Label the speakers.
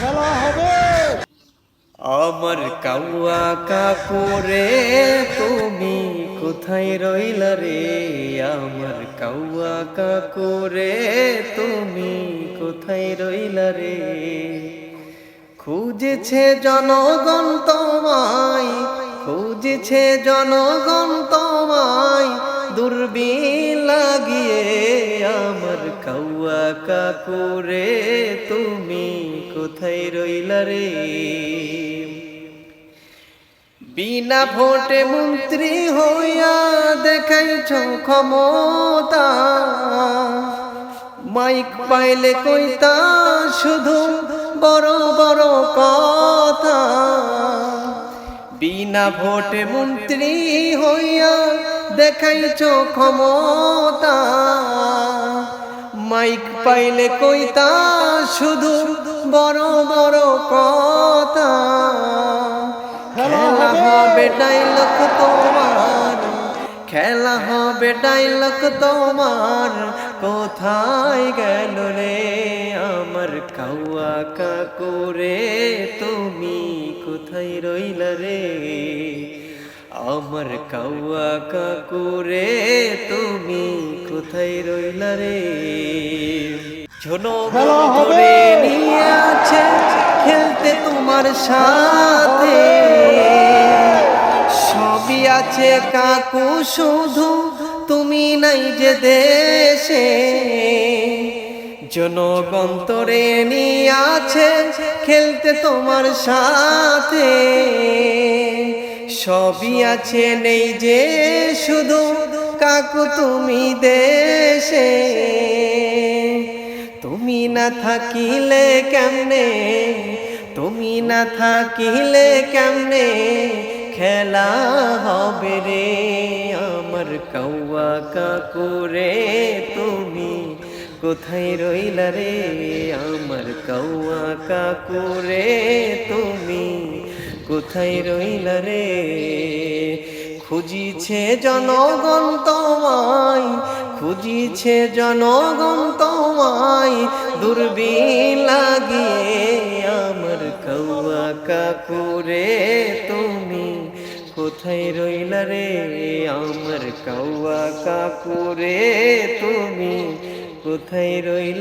Speaker 1: খেলা হবে।
Speaker 2: আমার কাউয়া কাকুরে তুমি কোথায় রইলা রে? আমার কাউয়া কাকুরে তুমি কোথায় রইলা রে? খুঁজেছে জনগণ তোমায়, খুঁজেছে জনগণ তোমায়, দূরবীন লাগিয়ে। আমার কাউয়া কাকুরে তুমি কোথায় রইলা রে? বিনা ভোটে মন্ত্রী হইয়া দেখাইছ ক্ষমতা, মাইক পাইলে কইতা শুধু বড় বড় কথা। বিনা ভোটে মন্ত্রী হইয়া দেখাইছ ক্ষমতা, মাইক পাইলে কইতা শুধু বড় বড় কথা। খেলা হবে ডাইলগ তোমার, খেলা হবে ডাইলগ তোমার, কোথায় গেল রে? আমার কাউয়া কাকুরে তুমি কোথায় রইলা রে? আমার কাউয়া কাকুরে তুমি কোথায় রইলা রে? জনগণ ধরে নিয়ে আছে খেলতে তোমার সাথে, সবই আছে কাকু শুধু তুমি নাই যে দেশে। জনগণ তোরে নিয়ে আছে খেলতে তোমার সাথে, সবই আছে নেই যে শুধু কাকু তুমি দেশে। তুমি না থাকিলে কেমনে, তুমি না থাকিলে কেমনে খেলা হবে রে? আমার কাউয়া কাকুরে তুমি কোথায় রইলা রে? আমার কাউয়া কাকুরে তুমি কোথায় রইলা রে? খুঁজিছে জনগণ তোমায়, খুঁজিছে জনগণ তোমায়, দূরবীন লাগিয়ে। আমার কাউয়া কাকুরে তুমি কোথায় রইলা রে? আমার কাউয়া কাকুরে তুমি কোথায় রইলা?